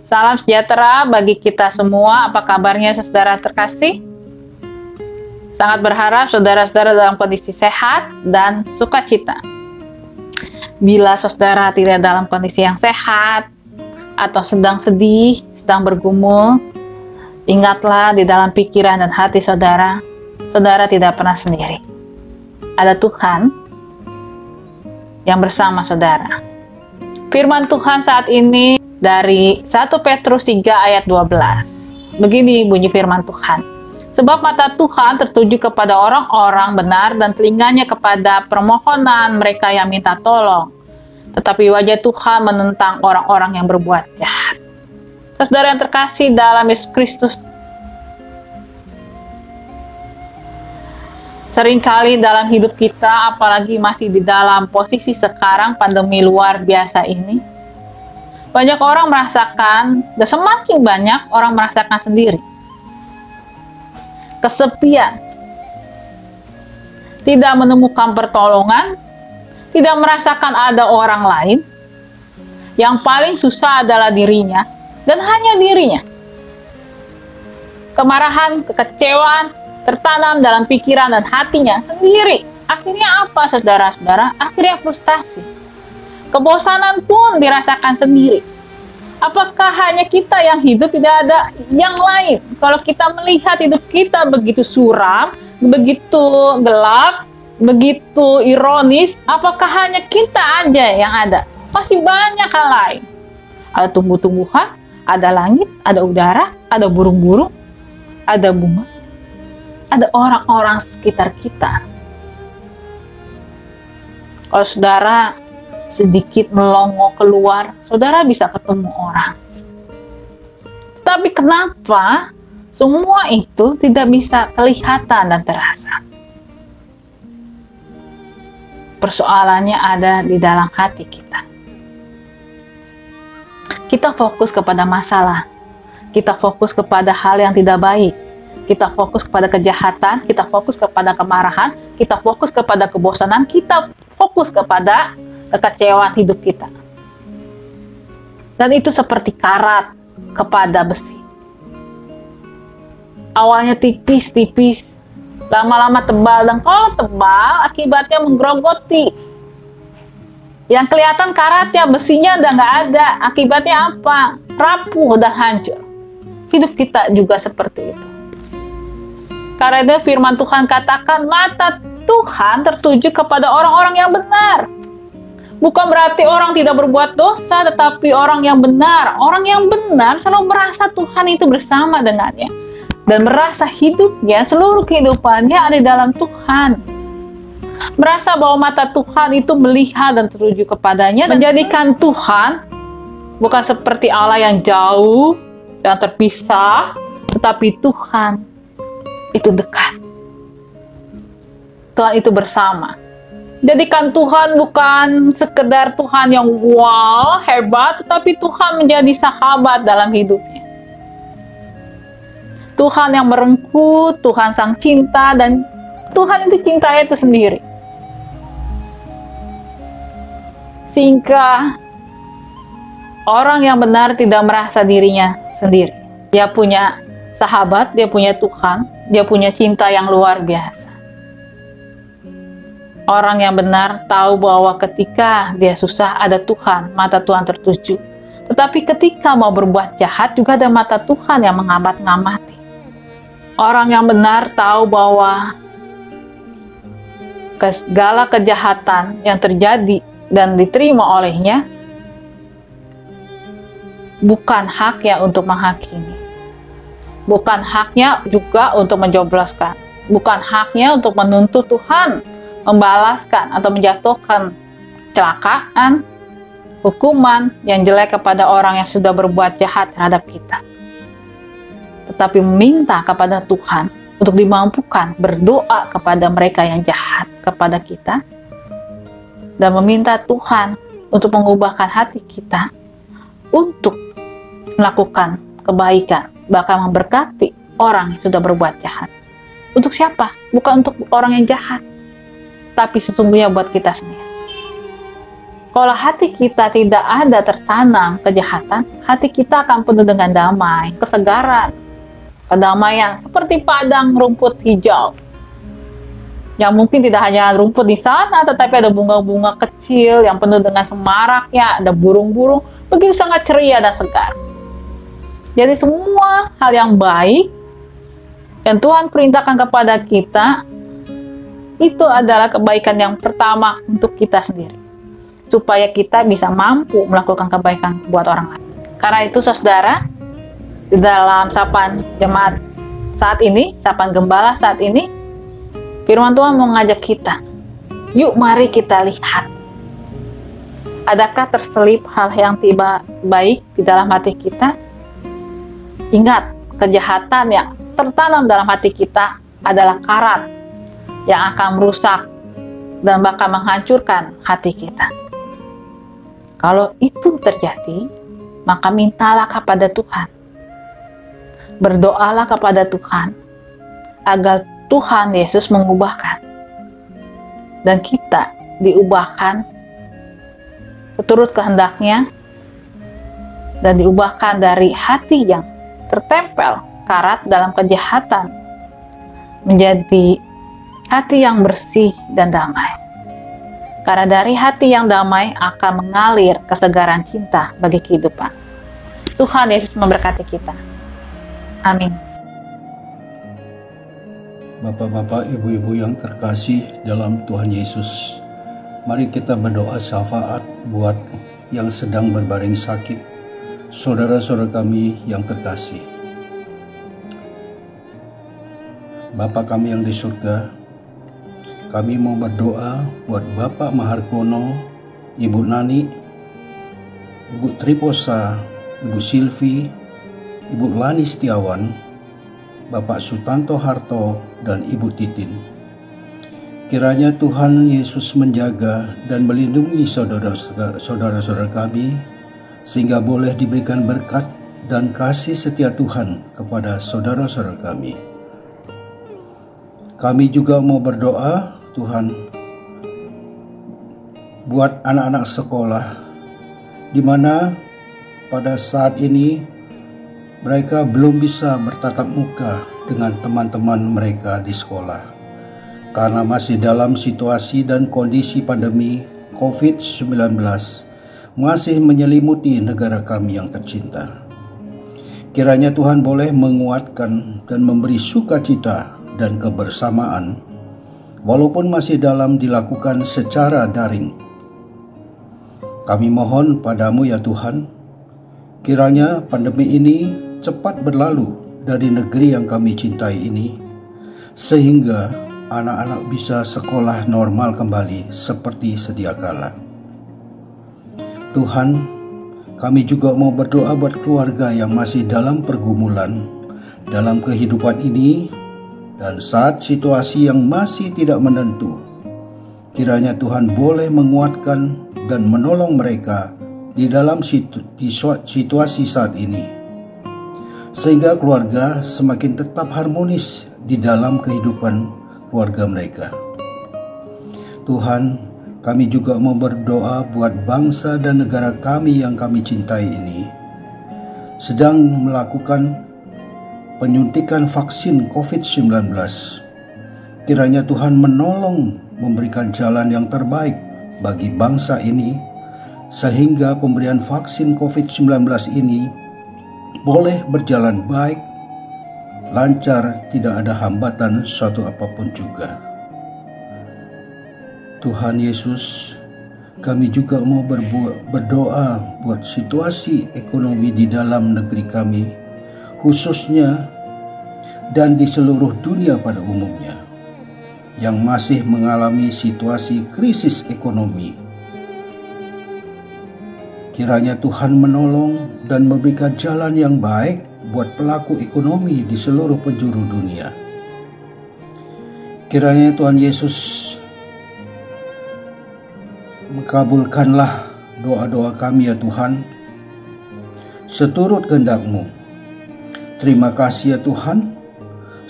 Salam sejahtera bagi kita semua. Apa kabarnya saudara terkasih? Sangat berharap saudara-saudara dalam kondisi sehat dan sukacita. Bila saudara tidak dalam kondisi yang sehat atau sedang sedih, sedang bergumul, ingatlah di dalam pikiran dan hati saudara, saudara tidak pernah sendiri. Ada Tuhan yang bersama saudara. Firman Tuhan saat ini dari 1 Petrus 3 ayat 12. Begini bunyi firman Tuhan. Sebab mata Tuhan tertuju kepada orang-orang benar dan telinganya kepada permohonan mereka yang minta tolong. Tetapi wajah Tuhan menentang orang-orang yang berbuat jahat. Saudara yang terkasih dalam Yesus Kristus, seringkali dalam hidup kita, apalagi masih di dalam posisi sekarang pandemi luar biasa ini, banyak orang merasakan, dan semakin banyak orang merasakan sendiri kesepian, tidak menemukan pertolongan, tidak merasakan ada orang lain. Yang paling susah adalah dirinya, dan hanya dirinya. Kemarahan, kekecewaan tertanam dalam pikiran dan hatinya sendiri. Akhirnya apa saudara-saudara? Akhirnya frustasi. Kebosanan pun dirasakan sendiri. Apakah hanya kita yang hidup, tidak ada yang lain? Kalau kita melihat hidup kita begitu suram, begitu gelap, begitu ironis, apakah hanya kita aja yang ada? Masih banyak hal lain. Ada tumbuh-tumbuhan, ada langit, ada udara, ada burung-burung, ada bunga, ada orang-orang sekitar kita. Kalau saudara sedikit melongo keluar, saudara bisa ketemu orang. Tapi kenapa semua itu tidak bisa kelihatan dan terasa? Persoalannya ada di dalam hati kita. Kita fokus kepada masalah, kita fokus kepada hal yang tidak baik, kita fokus kepada kejahatan, kita fokus kepada kemarahan, kita fokus kepada kebosanan, kita fokus kepada kekecewaan hidup kita. Dan itu seperti karat kepada besi. Awalnya tipis-tipis, lama-lama tebal, dan kalau tebal akibatnya menggerogoti. Yang kelihatan karatnya, besinya udah nggak ada. Akibatnya apa? Rapuh dan hancur. Hidup kita juga seperti itu. Karena firman Tuhan katakan, mata Tuhan tertuju kepada orang-orang yang benar. Bukan berarti orang tidak berbuat dosa, tetapi orang yang benar. Orang yang benar selalu merasa Tuhan itu bersama dengannya. Dan merasa hidupnya, seluruh kehidupannya ada di dalam Tuhan. Merasa bahwa mata Tuhan itu melihat dan tertuju kepadanya. Menjadikan Tuhan bukan seperti Allah yang jauh, yang terpisah, tetapi Tuhan itu dekat. Tuhan itu bersama. Jadikan Tuhan bukan sekedar Tuhan yang wow, hebat, tetapi Tuhan menjadi sahabat dalam hidupnya. Tuhan yang merengkuh, Tuhan sang cinta, dan Tuhan itu cintanya itu sendiri. Sehingga orang yang benar tidak merasa dirinya sendiri. Dia punya sahabat, dia punya Tuhan, dia punya cinta yang luar biasa. Orang yang benar tahu bahwa ketika dia susah ada Tuhan, mata Tuhan tertuju. Tetapi ketika mau berbuat jahat juga ada mata Tuhan yang mengamat-ngamati. Orang yang benar tahu bahwa segala kejahatan yang terjadi dan diterima olehnya bukan haknya untuk menghakimi. Bukan haknya juga untuk menjobloskan. Bukan haknya untuk menuntut Tuhan membalaskan atau menjatuhkan kecelakaan, hukuman yang jelek kepada orang yang sudah berbuat jahat terhadap kita. Tetapi meminta kepada Tuhan untuk dimampukan berdoa kepada mereka yang jahat kepada kita, dan meminta Tuhan untuk mengubahkan hati kita untuk melakukan kebaikan, bahkan memberkati orang yang sudah berbuat jahat. Untuk siapa? Bukan untuk orang yang jahat, tapi sesungguhnya buat kita sendiri. Kalau hati kita tidak ada tertanam kejahatan, hati kita akan penuh dengan damai, kesegaran, kedamaian, seperti padang rumput hijau. Yang mungkin tidak hanya rumput di sana, tetapi ada bunga-bunga kecil yang penuh dengan semaraknya, ada burung-burung, begitu sangat ceria dan segar. Jadi semua hal yang baik yang Tuhan perintahkan kepada kita, itu adalah kebaikan yang pertama untuk kita sendiri, supaya kita bisa mampu melakukan kebaikan buat orang lain. Karena itu saudara, di dalam sapaan jemaat saat ini, sapaan gembala saat ini, firman Tuhan mengajak kita, yuk mari kita lihat, adakah terselip hal yang tidak baik di dalam hati kita? Ingat, kejahatan yang tertanam dalam hati kita adalah karat yang akan merusak dan bahkan menghancurkan hati kita. Kalau itu terjadi, maka mintalah kepada Tuhan, berdoalah kepada Tuhan agar Tuhan Yesus mengubahkan dan kita diubahkan seturut kehendaknya dan diubahkan dari hati yang tertempel karat dalam kejahatan menjadi hati yang bersih dan damai. Karena dari hati yang damai akan mengalir kesegaran cinta bagi kehidupan. Tuhan Yesus memberkati kita. Amin. Bapak-bapak, ibu-ibu yang terkasih dalam Tuhan Yesus, mari kita berdoa syafaat buat yang sedang berbaring sakit, saudara-saudara kami yang terkasih. Bapa kami yang di surga, kami mau berdoa buat Bapak Maharkono, Ibu Nani, Ibu Triposa, Ibu Silvi, Ibu Lani Setiawan, Bapak Sutanto Harto, dan Ibu Titin. Kiranya Tuhan Yesus menjaga dan melindungi saudara-saudara kami, sehingga boleh diberikan berkat dan kasih setia Tuhan kepada saudara-saudara kami. Kami juga mau berdoa, Tuhan, buat anak-anak sekolah, di mana pada saat ini mereka belum bisa bertatap muka dengan teman-teman mereka di sekolah karena masih dalam situasi dan kondisi pandemi COVID-19 masih menyelimuti negara kami yang tercinta. Kiranya Tuhan boleh menguatkan dan memberi sukacita dan kebersamaan walaupun masih dalam dilakukan secara daring. Kami mohon padamu ya Tuhan, kiranya pandemi ini cepat berlalu dari negeri yang kami cintai ini, sehingga anak-anak bisa sekolah normal kembali seperti sedia kala. Tuhan, kami juga mau berdoa buat keluarga yang masih dalam pergumulan dalam kehidupan ini dan saat situasi yang masih tidak menentu. Kiranya Tuhan boleh menguatkan dan menolong mereka di dalam situasi saat ini, sehingga keluarga semakin tetap harmonis di dalam kehidupan keluarga mereka. Tuhan, kami juga mau berdoa buat bangsa dan negara kami yang kami cintai ini sedang melakukan penyuntikan vaksin COVID-19. Kiranya Tuhan menolong memberikan jalan yang terbaik bagi bangsa ini, sehingga pemberian vaksin COVID-19 ini boleh berjalan baik, lancar, tidak ada hambatan suatu apapun juga. Tuhan Yesus, kami juga mau berdoa buat situasi ekonomi di dalam negeri kami, khususnya dan di seluruh dunia pada umumnya, yang masih mengalami situasi krisis ekonomi. Kiranya Tuhan menolong dan memberikan jalan yang baik buat pelaku ekonomi di seluruh penjuru dunia. Kiranya Tuhan Yesus mengabulkanlah doa-doa kami ya Tuhan, seturut kehendak-Mu. Terima kasih ya Tuhan,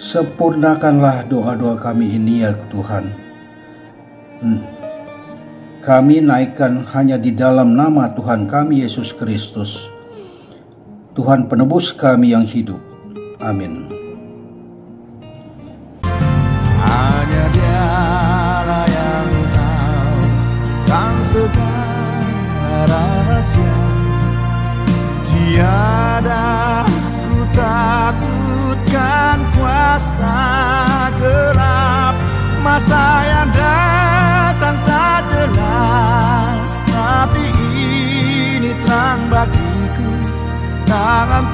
sempurnakanlah doa-doa kami ini ya Tuhan. kami naikkan hanya di dalam nama Tuhan kami Yesus Kristus, Tuhan penebus kami yang hidup. Amin. Hanya Dialah yang tahu kan segala rahasia. Tiada ku takutkan kuasa gelap, masa yang datang tak jelas, tapi ini terang bagiku, tangan